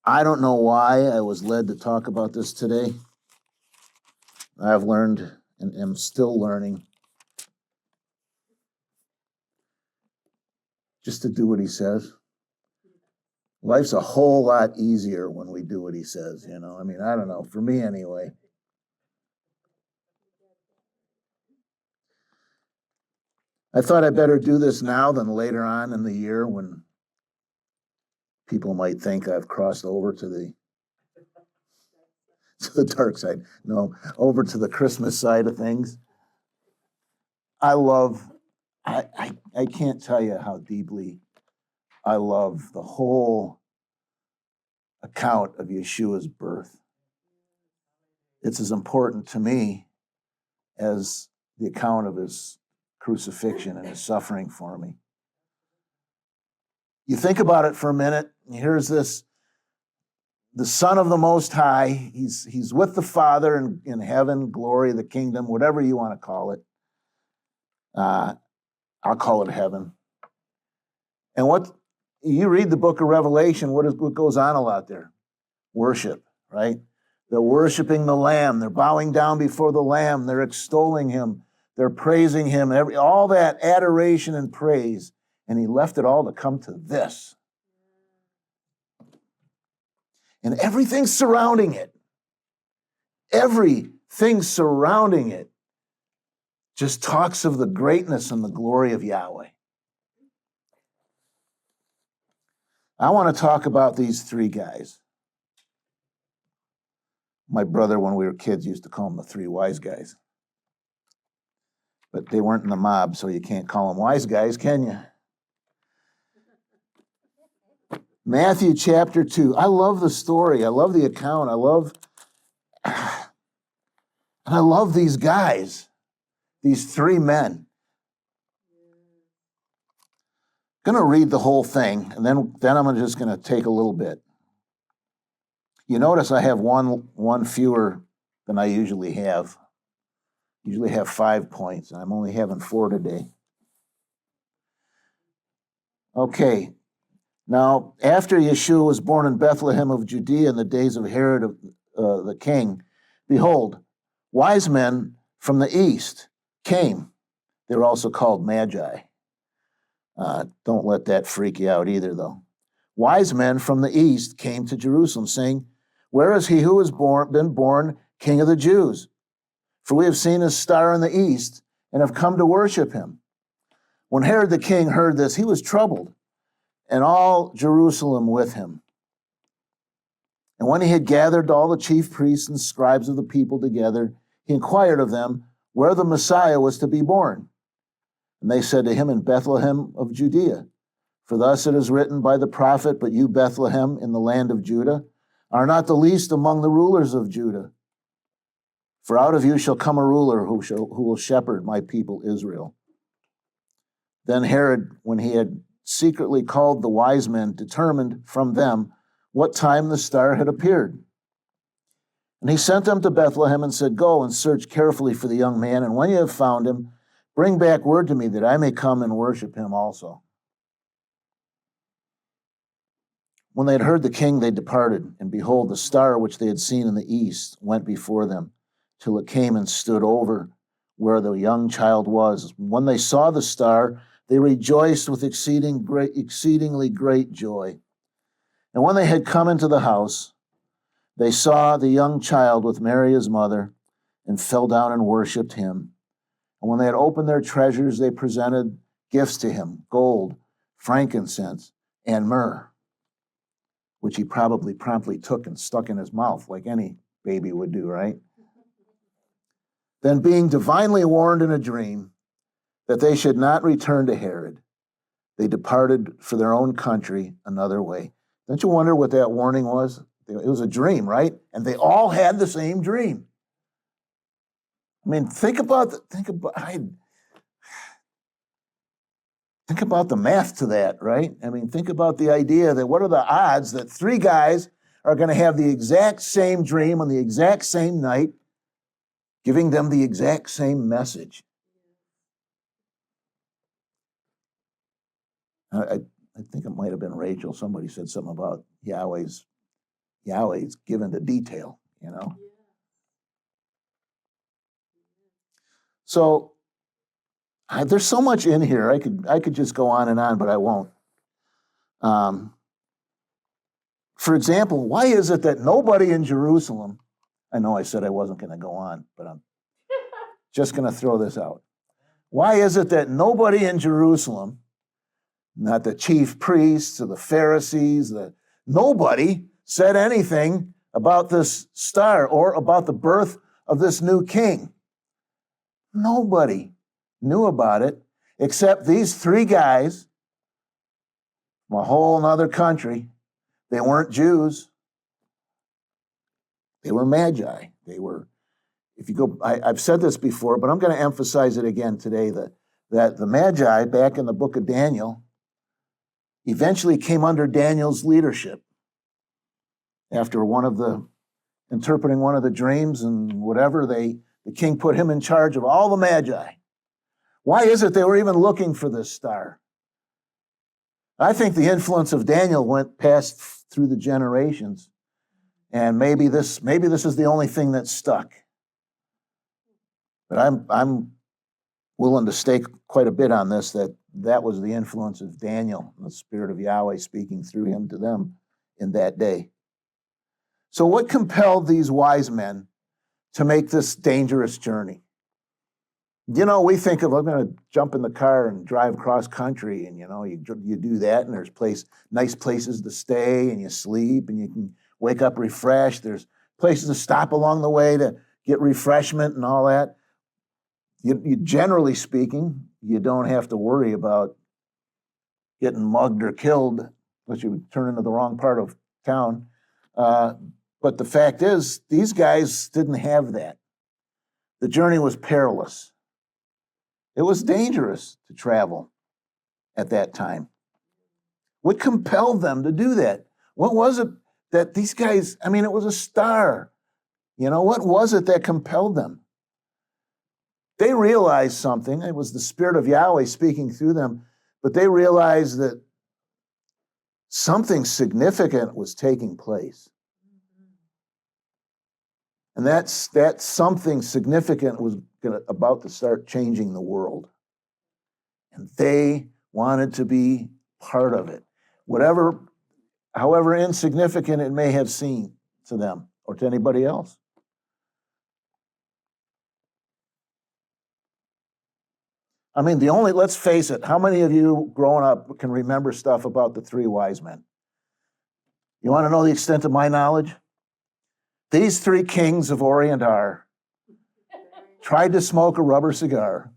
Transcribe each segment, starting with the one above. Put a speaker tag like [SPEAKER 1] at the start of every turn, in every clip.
[SPEAKER 1] I don't know why I was led to talk about this today. I've learned and am still learning just to do what he says. Life's a whole lot easier when we do what he says, you know. I mean, I don't know, for me anyway. I thought I'd better do this now than later on in the year when people might think I've crossed over to the dark side. No, over to the Christmas side of things. I love I can't tell you how deeply I love the whole account of Yeshua's birth. It's as important to me as the account of his crucifixion and his suffering for me. You think about it for a minute, here's this, the Son of the Most High, he's with the Father in heaven, glory, the kingdom, whatever you want to call it. I'll call it heaven. And what you read the book of Revelation, what goes on a lot there? Worship, right? They're worshiping the Lamb. They're bowing down before the Lamb. They're extolling him. They're praising him. All that adoration and praise. And he left it all to come to this. And everything surrounding it just talks of the greatness and the glory of Yahweh. I want to talk about these three guys. My brother, when we were kids, used to call them the three wise guys. But they weren't in the mob, so you can't call them wise guys, can you? Matthew chapter 2. I love the story. I love the account. I love these guys, these three men. I'm going to read the whole thing, and then I'm just going to take a little bit. You notice I have one fewer than I usually have. Usually have 5 points, and I'm only having 4 today. Okay. Now, after Yeshua was born in Bethlehem of Judea in the days of Herod the king, behold, wise men from the east came. They were also called magi. Don't let that freak you out either, though. Wise men from the east came to Jerusalem, saying, "Where is he who has been born King of the Jews? For we have seen his star in the east and have come to worship him." When Herod the king heard this, he was troubled, and all Jerusalem with him. And when he had gathered all the chief priests and scribes of the people together, he inquired of them where the Messiah was to be born. And they said to him, "In Bethlehem of Judea. For thus it is written by the prophet, but you, Bethlehem, in the land of Judah, are not the least among the rulers of Judah. For out of you shall come a ruler who will shepherd my people Israel." Then Herod, when he had secretly called the wise men, determined from them what time the star had appeared. And he sent them to Bethlehem and said, "Go and search carefully for the young man, and when you have found him, bring back word to me that I may come and worship him also." When they had heard the king, they departed, and behold, the star which they had seen in the east went before them, till it came and stood over where the young child was. When they saw the star, they rejoiced with exceedingly great joy. And when they had come into the house, they saw the young child with Mary his mother, and fell down and worshipped him. And when they had opened their treasures, they presented gifts to him, gold, frankincense, and myrrh, which he probably promptly took and stuck in his mouth like any baby would do, right? Then, being divinely warned in a dream that they should not return to Herod, they departed for their own country another way. Don't you wonder what that warning was? It was a dream, right? And they all had the same dream. I mean, think about the math to that, right? I mean, think about the idea that what are the odds that three guys are going to have the exact same dream on the exact same night, giving them the exact same message? I think it might have been Rachel. Somebody said something about Yahweh's Yahweh's given the detail, you know. So there's so much in here. I could just go on, but I won't. For example, why is it that nobody in Jerusalem, I know I said I wasn't going to go on, but I'm just going to throw this out. Why is it that nobody in Jerusalem, not the chief priests or the Pharisees, nobody said anything about this star or about the birth of this new king? Nobody knew about it except these three guys from a whole nother country. They weren't Jews. They were magi. They were, if you go, I've said this before, but I'm going to emphasize it again today, that the magi back in the book of Daniel eventually came under Daniel's leadership after interpreting one of the dreams and whatever, the king put him in charge of all the magi. Why is it they were even looking for this star? I think the influence of Daniel went past through the generations, and maybe this is the only thing that stuck. But I'm willing to stake quite a bit on this, that was the influence of Daniel, the Spirit of Yahweh speaking through him to them in that day. So what compelled these wise men to make this dangerous journey? You know, we think of, I'm going to jump in the car and drive cross country, and you know, you do that, and there's nice places to stay, and you sleep, and you can wake up refreshed. There's places to stop along the way to get refreshment and all that. You generally speaking, you don't have to worry about getting mugged or killed unless you turn into the wrong part of town. But the fact is, these guys didn't have that. The journey was perilous. It was dangerous to travel at that time. What compelled them to do that? What was it that these guys, it was a star. You know, what was it that compelled them? They realized something. It was the Spirit of Yahweh speaking through them, but they realized that something significant was taking place. And that something significant was about to start changing the world. And they wanted to be part of it. However insignificant it may have seemed to them or to anybody else. Let's face it, how many of you growing up can remember stuff about the three wise men? You want to know the extent of my knowledge? These three kings of Orient tried to smoke a rubber cigar.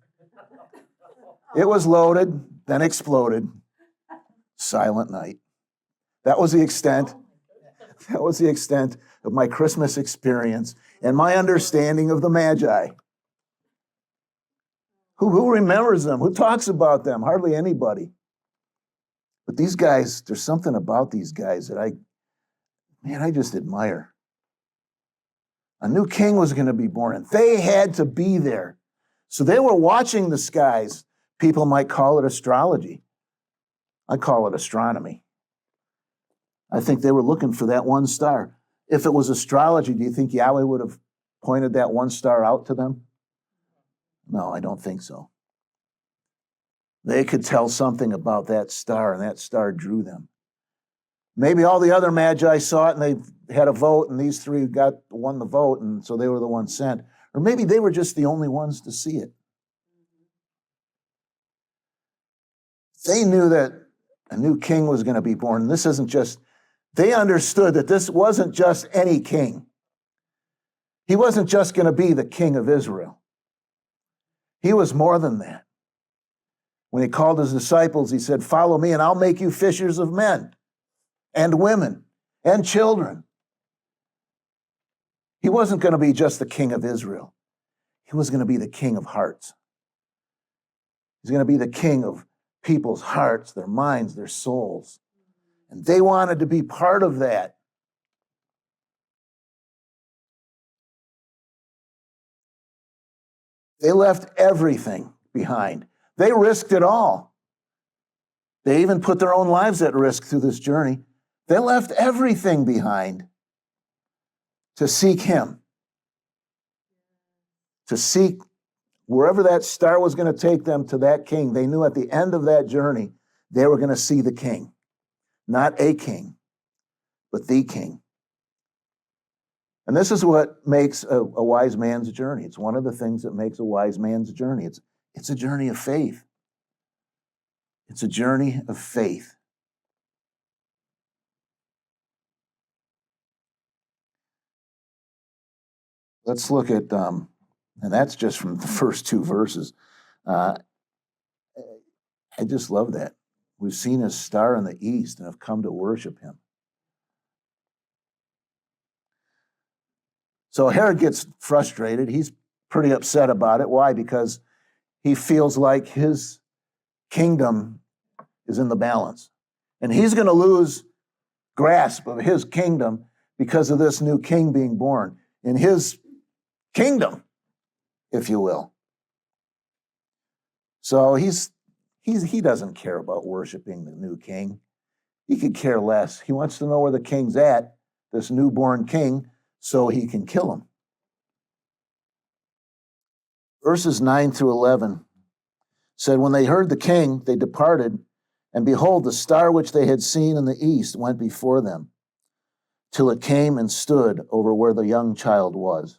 [SPEAKER 1] It was loaded, then exploded. Silent night. That was the extent of my Christmas experience and my understanding of the Magi. Who remembers them? Who talks about them? Hardly anybody. But these guys, there's something about these guys that I just admire. A new king was going to be born, and they had to be there. So they were watching the skies. People might call it astrology. I call it astronomy. I think they were looking for that one star. If it was astrology, do you think Yahweh would have pointed that one star out to them? No, I don't think so. They could tell something about that star, and that star drew them. Maybe all the other magi saw it, and they had a vote, and these three won the vote, and so they were the ones sent. Or maybe they were just the only ones to see it. They knew that a new king was going to be born. They understood that this wasn't just any king. He wasn't just going to be the king of Israel. He was more than that. When he called his disciples, he said, "Follow me, and I'll make you fishers of men and women and children." He wasn't going to be just the king of Israel. He was going to be the king of hearts. He's going to be the king of people's hearts, their minds, their souls. And they wanted to be part of that. They left everything behind. They risked it all. They even put their own lives at risk through this journey. They left everything behind to seek him, to seek wherever that star was going to take them to that king. They knew at the end of that journey, they were going to see the king. Not a king, but the king. And this is what makes a wise man's journey. It's one of the things that makes a wise man's journey. It's a journey of faith. It's a journey of faith. Let's look at, and that's just from the first two verses. I just love that. We've seen his star in the east and have come to worship him. So Herod gets frustrated. He's pretty upset about it. Why? Because he feels like his kingdom is in the balance. And he's going to lose grasp of his kingdom because of this new king being born in his kingdom, if you will. So he doesn't care about worshiping the new king. He could care less. He wants to know where the king's at, this newborn king, so he can kill him. Verses 9 through 11 said, when they heard the king, they departed, and behold, the star which they had seen in the east went before them, till it came and stood over where the young child was.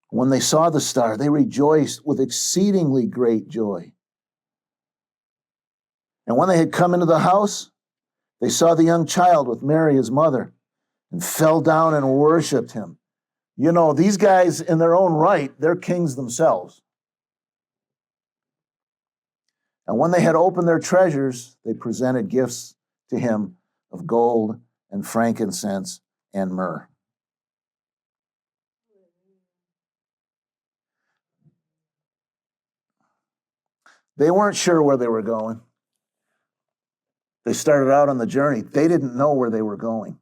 [SPEAKER 1] When they saw the star, they rejoiced with exceedingly great joy. And when they had come into the house, they saw the young child with Mary, his mother, and fell down and worshiped him. You know, these guys, in their own right, they're kings themselves. And when they had opened their treasures, they presented gifts to him of gold and frankincense and myrrh. They weren't sure where they were going. They started out on the journey. They didn't know where they were going.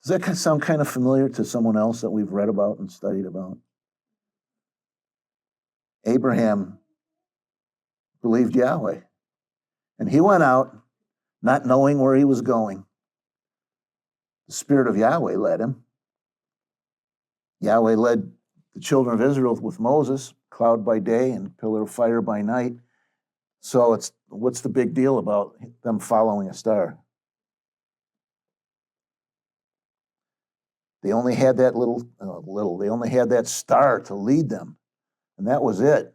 [SPEAKER 1] Does that sound kind of familiar to someone else that we've read about and studied about? Abraham believed Yahweh, and he went out not knowing where he was going. The Spirit of Yahweh led him. Yahweh led the children of Israel with Moses, cloud by day and pillar of fire by night. So what's the big deal about them following a star? They only had that they only had that star to lead them, and that was it.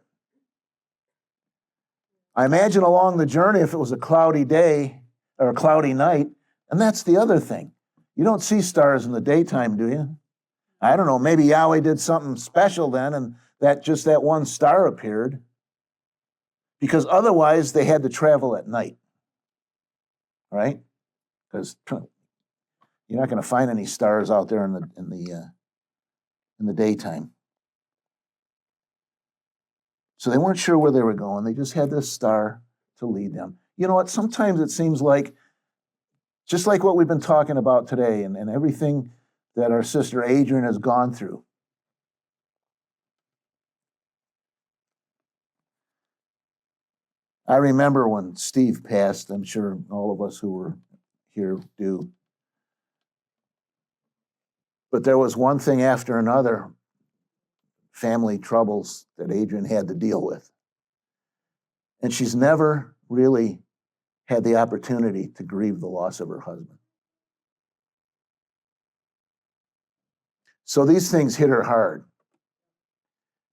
[SPEAKER 1] I imagine along the journey, if it was a cloudy day or a cloudy night, and that's the other thing. You don't see stars in the daytime, do you? I don't know, maybe Yahweh did something special then, and that one star appeared. Because otherwise, they had to travel at night, right? Because you're not going to find any stars out there in the daytime. So they weren't sure where they were going. They just had this star to lead them. You know what? Sometimes it seems like, just like what we've been talking about today and everything that our sister Adrian has gone through. I remember when Steve passed, I'm sure all of us who were here do. But there was one thing after another, family troubles that Adrian had to deal with. And she's never really had the opportunity to grieve the loss of her husband. So these things hit her hard.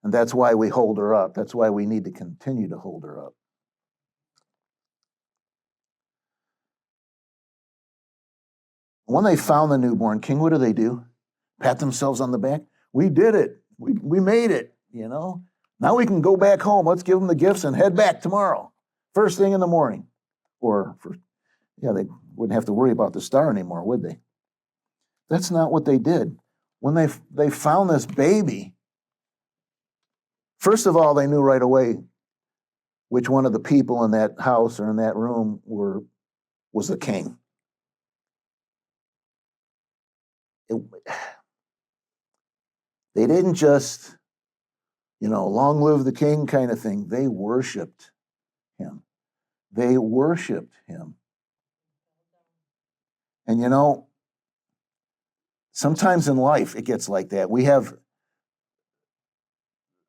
[SPEAKER 1] And that's why we hold her up. That's why we need to continue to hold her up. When they found the newborn king, what do? Pat themselves on the back. We did it. We made it, you know. Now we can go back home. Let's give them the gifts and head back tomorrow, first thing in the morning. They wouldn't have to worry about the star anymore, would they? That's not what they did. When they found this baby, first of all, they knew right away which one of the people in that house or in that room was the king. They didn't just, long live the king kind of thing. They worshiped him. They worshiped him. And Sometimes in life it gets like that.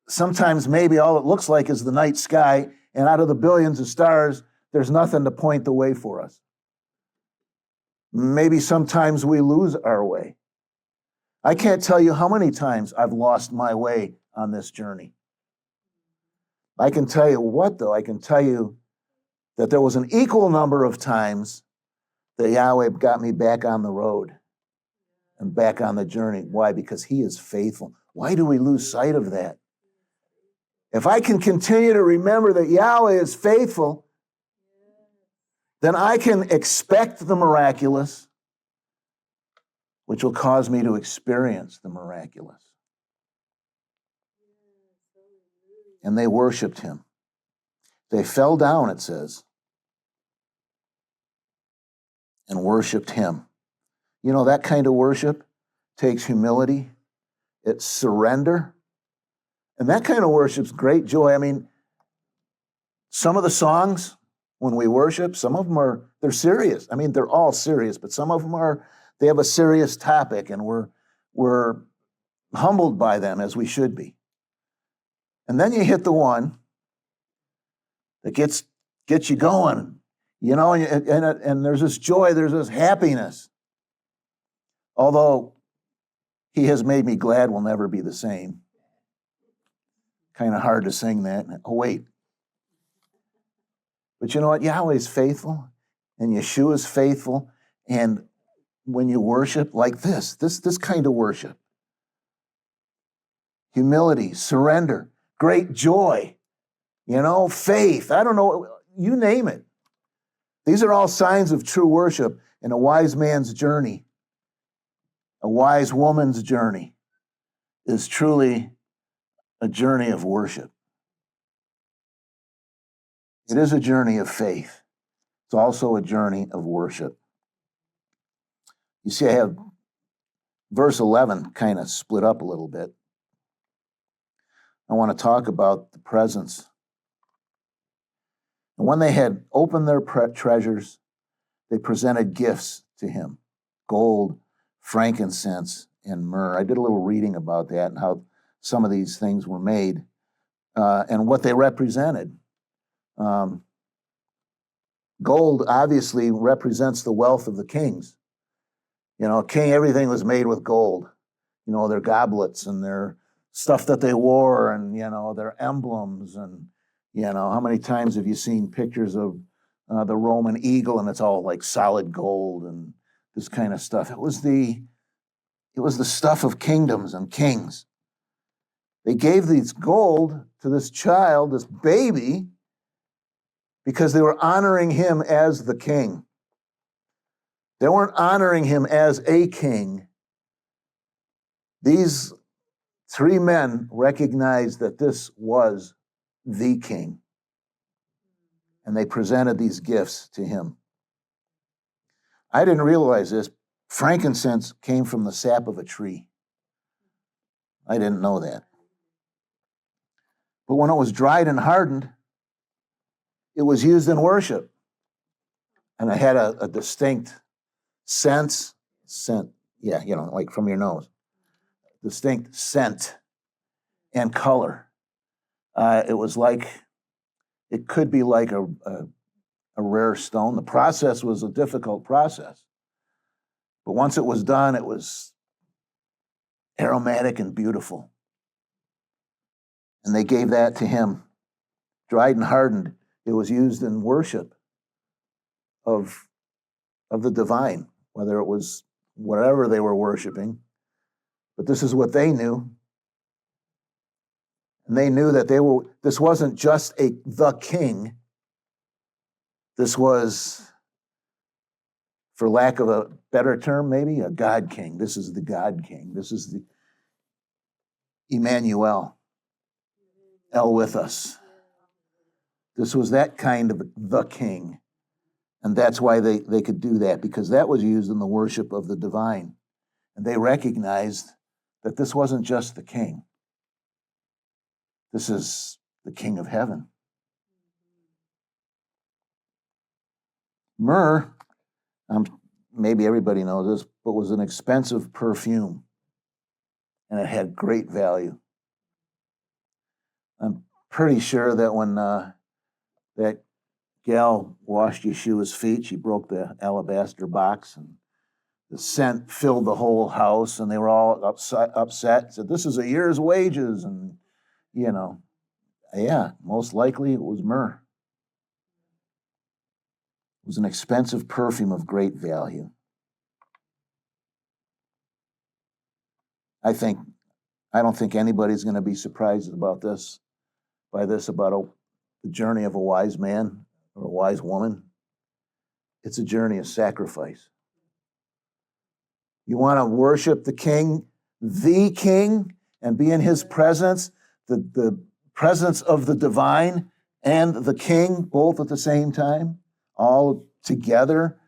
[SPEAKER 1] Sometimes maybe all it looks like is the night sky, and out of the billions of stars, there's nothing to point the way for us. Maybe sometimes we lose our way. I can't tell you how many times I've lost my way on this journey. I can tell you what, though. I can tell you that there was an equal number of times that Yahweh got me back on the road and back on the journey. Why? Because he is faithful. Why do we lose sight of that? If I can continue to remember that Yahweh is faithful, then I can expect the miraculous, which will cause me to experience the miraculous. And they worshiped him. They fell down, it says, and worshiped him. You know, that kind of worship takes humility. It's surrender. And that kind of worship's great joy. I mean, some of the songs when we worship, some of them they're serious. I mean, they're all serious, but some of them they have a serious topic, and we're humbled by them, as we should be. And then you hit the one that gets you going, you know, and there's this joy, there's this happiness. Although he has made me glad will never be the same. Kind of hard to sing that. Oh, wait. But you know what? Yahweh's faithful, and Yeshua's faithful. And when you worship like this kind of worship, humility, surrender, great joy, you know, faith, I don't know, you name it. These are all signs of true worship in a wise man's journey. A wise woman's journey is truly a journey of worship. It is a journey of faith. It's also a journey of worship. You see, I have verse 11 kind of split up a little bit. I want to talk about the presence. And when they had opened their treasures, they presented gifts to him: gold, frankincense, and myrrh. I did a little reading about that and how some of these things were made and what they represented. Gold obviously represents the wealth of the kings. You know, king, everything was made with gold. You know, their goblets and their stuff that they wore, and, you know, their emblems. And, you know, how many times have you seen pictures of the Roman eagle, and it's all like solid gold and this kind of stuff? It was the stuff of kingdoms and kings. They gave these gold to this child, this baby, because they were honoring him as the king. They weren't honoring him as a king. These three men recognized that this was the king, and they presented these gifts to him. I didn't realize this. Frankincense came from the sap of a tree. I didn't know that. But when it was dried and hardened, it was used in worship. And it had a distinct scent, yeah, you know, like from your nose, distinct scent and color. It was like, it could be like a rare stone. The process was a difficult process. But once it was done, it was aromatic and beautiful. And they gave that to him. Dried and hardened, it was used in worship of the divine, whether it was whatever they were worshiping. But this is what they knew. And they knew that this wasn't just the king. This was, for lack of a better term, maybe a God king. This is the God king. This is the Emmanuel, El with us. This was that kind of the king. And that's why they could do that, because that was used in the worship of the divine. And they recognized that this wasn't just the king. This is the King of heaven. Myrrh, maybe everybody knows this, but was an expensive perfume, and it had great value. I'm pretty sure that when that gal washed Yeshua's feet, she broke the alabaster box, and the scent filled the whole house, and they were all upset. Said, "This is a year's wages," and yeah, most likely it was myrrh. It was an expensive perfume of great value. I don't think anybody's going to be surprised about this, about the journey of a wise man or a wise woman. It's a journey of sacrifice. You want to worship the King, and be in his presence, the presence of the divine and the King, both at the same time, all together.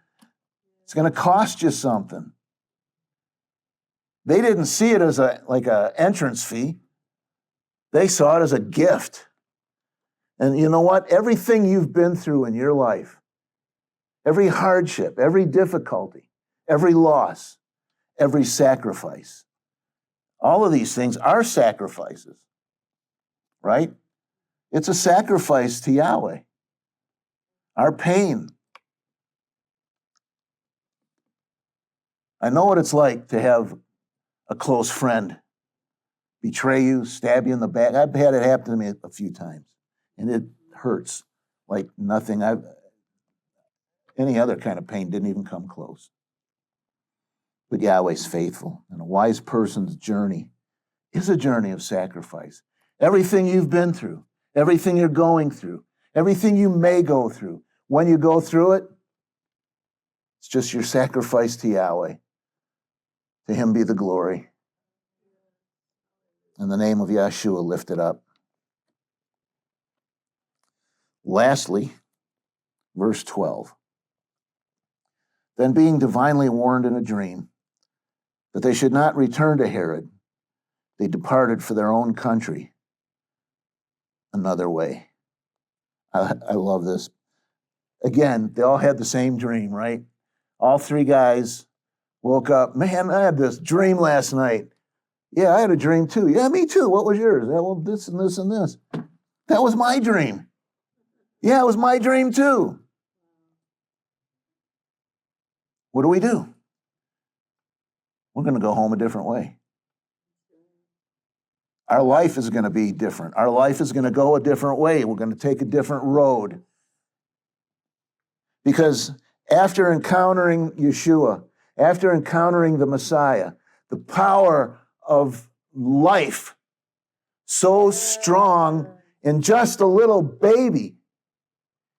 [SPEAKER 1] It's going to cost you something. They didn't see it as like an entrance fee. They saw it as a gift. And you know what? Everything you've been through in your life, every hardship, every difficulty, every loss, every sacrifice, all of these things are sacrifices, right? It's a sacrifice to Yahweh. Our pain. I know what it's like to have a close friend betray you, stab you in the back. I've had it happen to me a few times, and it hurts like nothing. Any other kind of pain didn't even come close. But Yahweh's faithful, and a wise person's journey is a journey of sacrifice. Everything you've been through, everything you're going through, everything you may go through, when you go through it, it's just your sacrifice to Yahweh. To him be the glory. In the name of Yahshua, lift it up. Lastly, verse 12. Then being divinely warned in a dream that they should not return to Herod, they departed for their own country another way. I love this. Again, they all had the same dream, right? All three guys woke up. Man, I had this dream last night. Yeah, I had a dream too. Yeah, me too. What was yours? Yeah, well, this and this and this. That was my dream. Yeah, it was my dream too. What do we do? We're going to go home a different way. Our life is going to be different. Our life is going to go a different way. We're going to take a different road. Because after encountering Yeshua, after encountering the Messiah, the power of life so strong in just a little baby,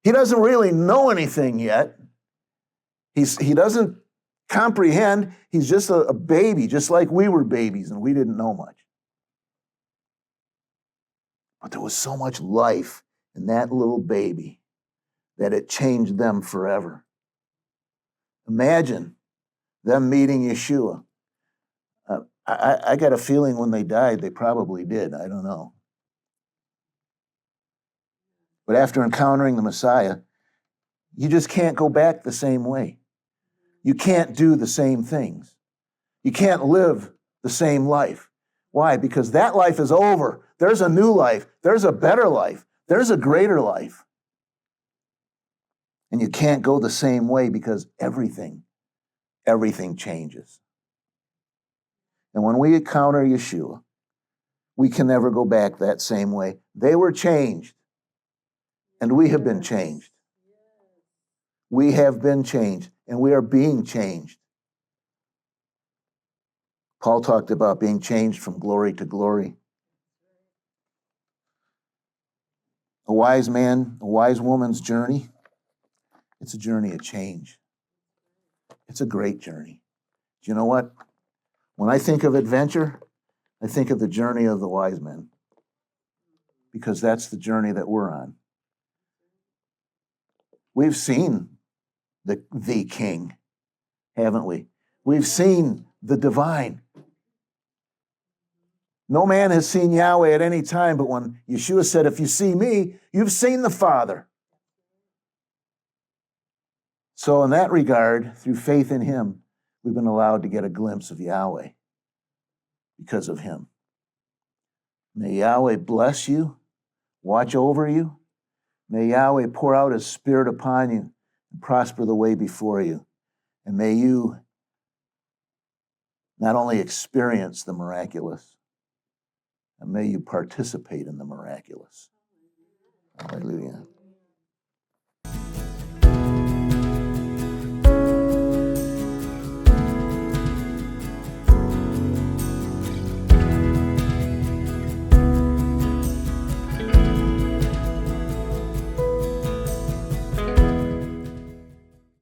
[SPEAKER 1] he doesn't really know anything yet. He doesn't comprehend. He's just a baby, just like we were babies and we didn't know much. But there was so much life in that little baby that it changed them forever. Imagine them meeting Yeshua. I got a feeling when they died, they probably did. I don't know. But after encountering the Messiah, you just can't go back the same way. You can't do the same things. You can't live the same life. Why? Because that life is over. There's a new life. There's a better life. There's a greater life. And you can't go the same way because everything changes. And when we encounter Yeshua, we can never go back that same way. They were changed, and we have been changed. We have been changed, and we are being changed. Paul talked about being changed from glory to glory. A wise man, a wise woman's journey, it's a journey of change. It's a great journey. Do you know what? When I think of adventure, I think of the journey of the wise men, because that's the journey that we're on. We've seen the King, haven't we? We've seen the divine. No man has seen Yahweh at any time, but when Yeshua said, if you see me, you've seen the Father. So in that regard, through faith in him, we've been allowed to get a glimpse of Yahweh because of him. May Yahweh bless you, watch over you. May Yahweh pour out his spirit upon you and prosper the way before you. And may you not only experience the miraculous, and may you participate in the miraculous. Hallelujah.